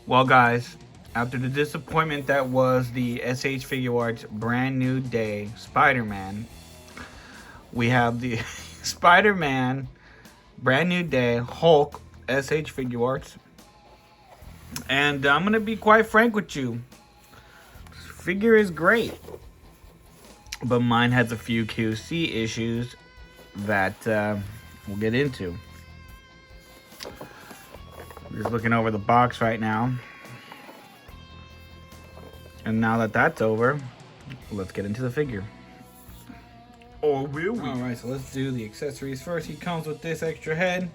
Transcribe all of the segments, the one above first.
Well, guys, after the disappointment that was the SHfiguarts brand new day Spider-Man, we have the Spider-Man brand new day Hulk SHfiguarts. And I'm going to be quite frank with you. Figure is great. But mine has a few QC issues that we'll get into. I'm just looking over the box right now. And now that that's over, let's get into the figure. Or will we? Alright, so let's do the accessories first. He comes with this extra head.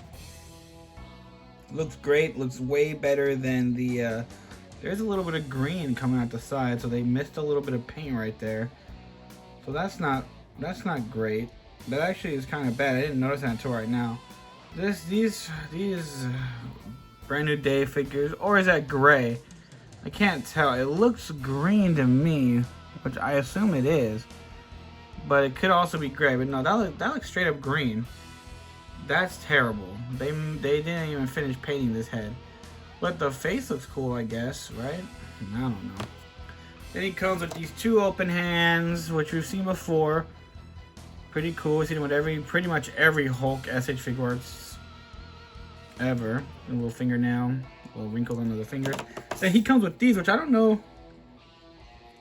Looks great. Looks way better than the... there's a little bit of green coming out the side, so they missed a little bit of paint right there. So that's not great. That actually is kind of bad. I didn't notice that until right now. These brand new day figures, or is that gray? I can't tell. It looks green to me, which I assume it is, but it could also be gray. But no, that looks straight up green. That's terrible. They didn't even finish painting this head, but the face looks cool, I guess, right? I don't know. Then he comes with these two open hands, which we've seen before. Pretty cool. We've seen them with pretty much every Hulk SHfiguarts ever. A little fingernail, a little wrinkle under the fingers. Then he comes with these, which I don't know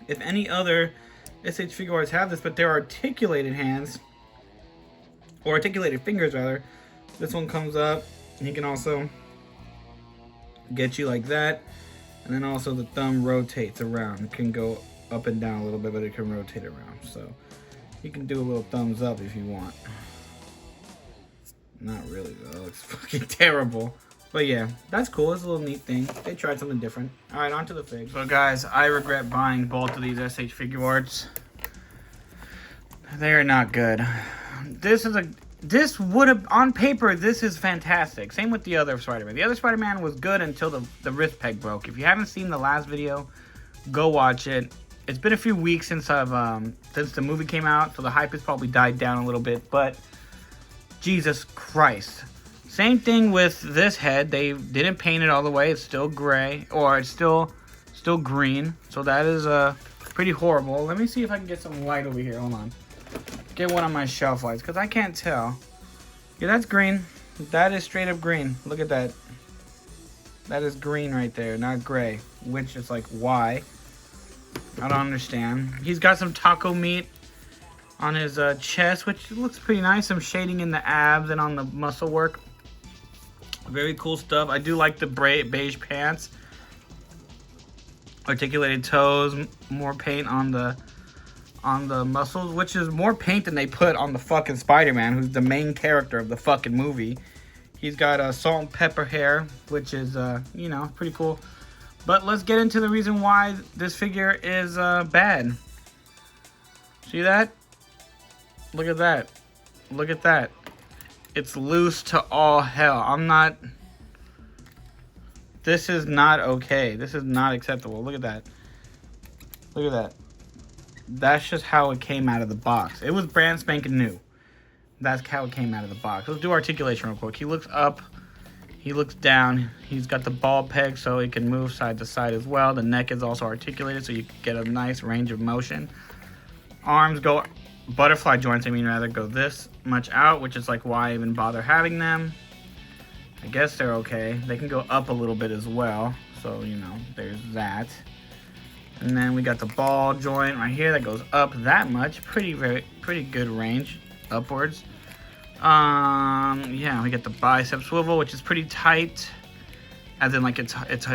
if any other SHfiguarts have this, but they're articulated hands, or articulated fingers rather. This one comes up, and he can also get you like that, and then also the thumb rotates around. It can go up and down a little bit, but it can rotate around. So you can do a little thumbs up if you want. Not really though, it looks fucking terrible. But yeah, that's cool. It's a little neat thing. They tried something different. Alright, on to the fig. So guys, I regret buying both of these SHfiguarts. They're not good. This would have, on paper, this is fantastic. Same with the other Spider-Man. The other Spider-Man was good until the wrist peg broke. If you haven't seen the last video, go watch it. It's been a few weeks since the movie came out, so the hype has probably died down a little bit, but Jesus Christ. Same thing with this head. They didn't paint it all the way. It's still gray, or it's still green. So that is pretty horrible. Let me see if I can get some light over here. Hold on. Get one of my shelf lights, because I can't tell. Yeah, that's green. That is straight up green. Look at that. That is green right there, not gray. Which is like, why? I don't understand. He's got some taco meat on his chest, which looks pretty nice. Some shading in the abs and on the muscle work. Very cool stuff. I do like the beige pants. Articulated toes. More paint on the muscles, which is more paint than they put on the fucking Spider-Man, who's the main character of the fucking movie. He's got salt and pepper hair, which is, you know, pretty cool. But let's get into the reason why this figure is bad. See that? Look at that. Look at that. It's loose to all hell. This is not okay. This is not acceptable. Look at that. Look at that. That's just how it came out of the box. It was brand spanking new. That's how it came out of the box. Let's do articulation real quick. He looks up. He looks down. He's got the ball peg so he can move side to side as well. The neck is also articulated so you get a nice range of motion. Arms go, butterfly joints, I mean, rather, go this much out, which is like why I even bother having them. I guess they're okay. They can go up a little bit as well. So, you know, there's that. And then we got the ball joint right here that goes up that much. Pretty good range upwards. Yeah, we get the bicep swivel, which is pretty tight, as in like it's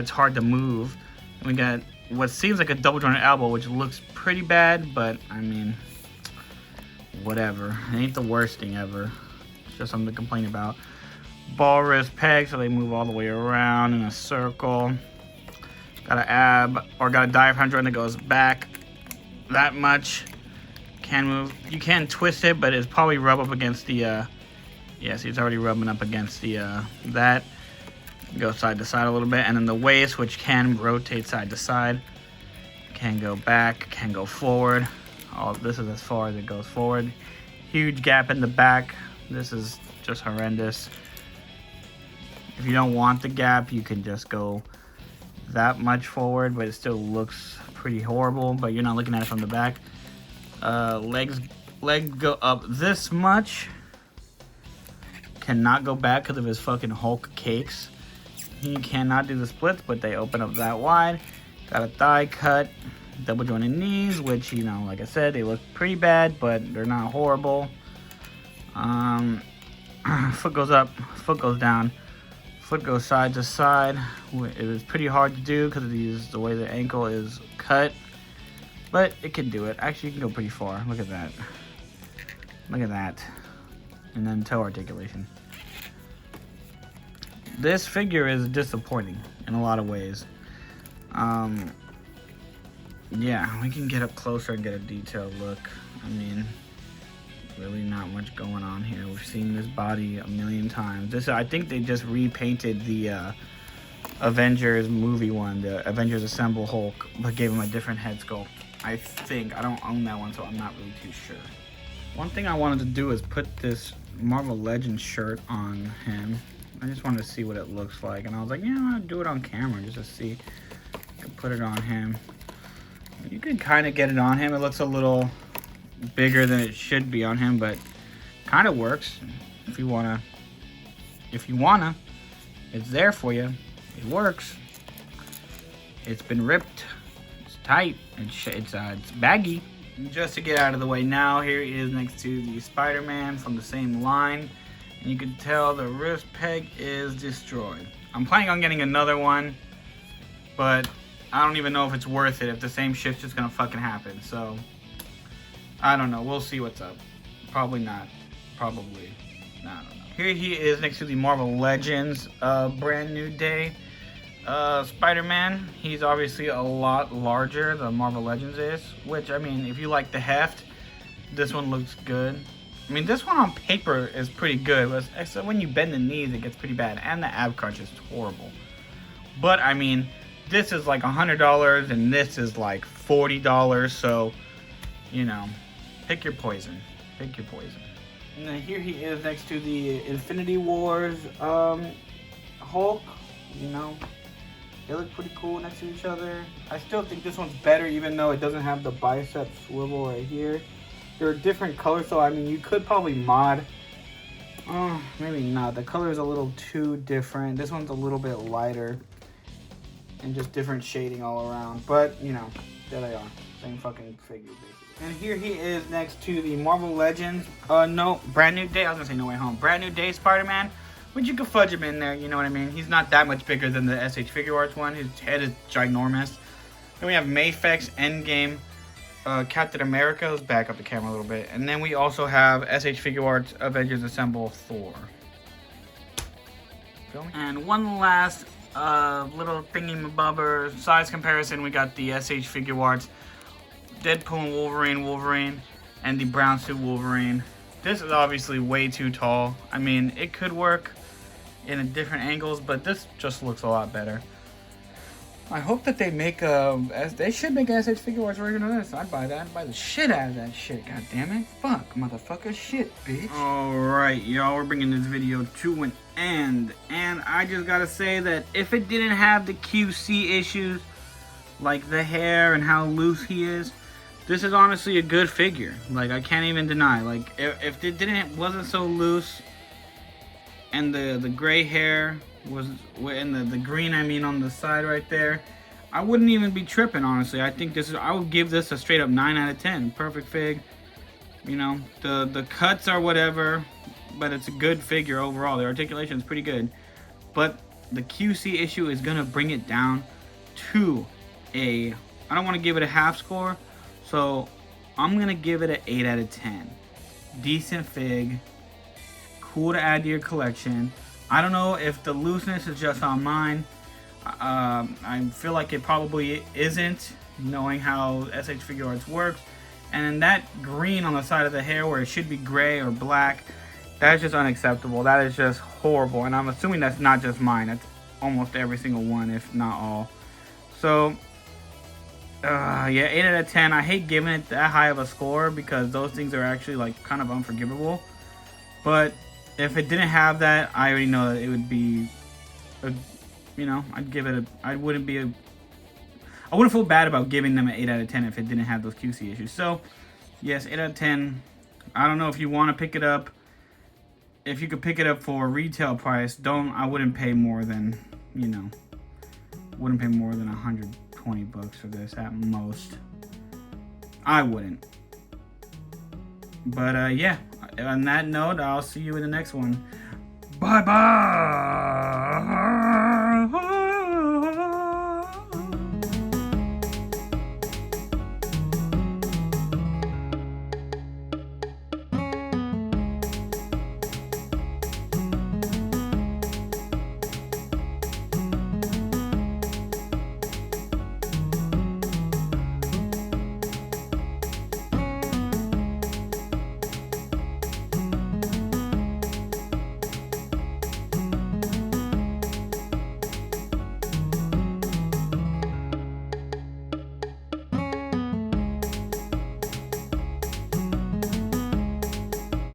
hard to move. And we got what seems like a double jointed elbow, which looks pretty bad, but I mean, whatever. It ain't the worst thing ever. It's just something to complain about. Ball wrist peg, so they move all the way around in a circle. Got an ab, or got a diaphragm joint that goes back that much. can move. You can twist it, but it's probably rub up against the, yes, it's already rubbing up against the, that. Go side to side a little bit. And then the waist, which can rotate side to side. Can go back, can go forward. Oh, this is as far as it goes forward. Huge gap in the back. This is just horrendous. If you don't want the gap, you can just go that much forward, but it still looks pretty horrible, but you're not looking at it from the back. Legs go up this much. Cannot go back because of his fucking Hulk cakes. He cannot do the splits, but they open up that wide. Got a thigh cut, double jointed knees, which, you know, like I said, they look pretty bad, but they're not horrible. Foot goes up, foot goes down, foot goes side to side. It was pretty hard to do because of the way the ankle is cut, but it can do it. Actually, you can go pretty far. Look at that. Look at that. And then toe articulation. This figure is disappointing in a lot of ways. Yeah, we can get up closer and get a detailed look. I mean, really not much going on here. We've seen this body a million times. I think they just repainted the Avengers movie one, the Avengers Assemble Hulk, but gave him a different head sculpt. I think. I don't own that one, so I'm not really too sure. One thing I wanted to do is put this Marvel Legends shirt on him. I just wanted to see what it looks like, and I was like, yeah, I'll do it on camera just to see. I can put it on him. You can kind of get it on him. It looks a little bigger than it should be on him, but kind of works. If you wanna, it's there for you. It works. It's been ripped. It's tight. It's baggy. Just to get out of the way now, here he is next to the Spider-Man from the same line. And you can tell the wrist peg is destroyed. I'm planning on getting another one, but I don't even know if it's worth it if the same shit's just gonna fucking happen. So, I don't know. We'll see what's up. Probably not. Probably. No, I don't know. Here he is next to the Marvel Legends brand new day. Spider-Man, he's obviously a lot larger than Marvel Legends is, which, I mean, if you like the heft, this one looks good. I mean, this one on paper is pretty good, but except when you bend the knees, it gets pretty bad, and the ab crunch is horrible. But, I mean, this is like $100, and this is like $40, so, you know, pick your poison. Pick your poison. And then here he is next to the Infinity Wars Hulk, you know. They look pretty cool next to each other. I still think this one's better, even though it doesn't have the bicep swivel right here. They're different colors, so I mean, you could probably mod. Oh, maybe not. The color is a little too different. This one's a little bit lighter. And just different shading all around. But, you know, there they are. Same fucking figure, basically. And here he is next to the Marvel Legends. No, brand new day. I was gonna say No Way Home. Brand new day Spider-Man. But you could fudge him in there, you know what I mean? He's not that much bigger than the SHfiguarts one. His head is ginormous. Then we have Mayfex Endgame Captain America. Let's back up the camera a little bit. And then we also have SHfiguarts Avengers Assemble Thor. Feel me? And one last little thingy-mabobber size comparison. We got the SHfiguarts Deadpool and Wolverine, and the brown suit Wolverine. This is obviously way too tall. I mean, it could work in different angles, but this just looks a lot better. I hope that they make they should make an SHfiguarts version of this. I'd buy that. I'd buy the shit out of that shit. God damn it. Fuck, motherfucker. Shit, bitch. Alright, y'all. We're bringing this video to an end. And I just gotta say that if it didn't have the QC issues, like the hair and how loose he is, this is honestly a good figure. Like, I can't even deny. Like, if it wasn't so loose, and the gray hair was, and the green, I mean, on the side right there, I wouldn't even be tripping, honestly. I think I would give this a straight up 9 out of 10. Perfect fig. You know, the cuts are whatever, but it's a good figure overall. The articulation is pretty good. But the QC issue is gonna bring it down to I don't want to give it a half score, so I'm gonna give it an 8 out of 10. Decent fig. Cool to add to your collection. I don't know if the looseness is just on mine. I feel like it probably isn't, knowing how SHfiguarts works. And then that green on the side of the hair where it should be gray or black, that's just unacceptable. That is just horrible. And I'm assuming that's not just mine. That's almost every single one, if not all. So, yeah, 8 out of 10. I hate giving it that high of a score because those things are actually like kind of unforgivable. But if it didn't have that, I already know that it would be, you know, I'd give it a, I wouldn't feel bad about giving them an 8 out of 10 if it didn't have those QC issues. So, yes, 8 out of 10. I don't know if you want to pick it up. If you could pick it up for retail price, I wouldn't pay more than, you know, wouldn't pay more than 120 bucks for this at most. I wouldn't. But, yeah, on that note, I'll see you in the next one. Bye-bye!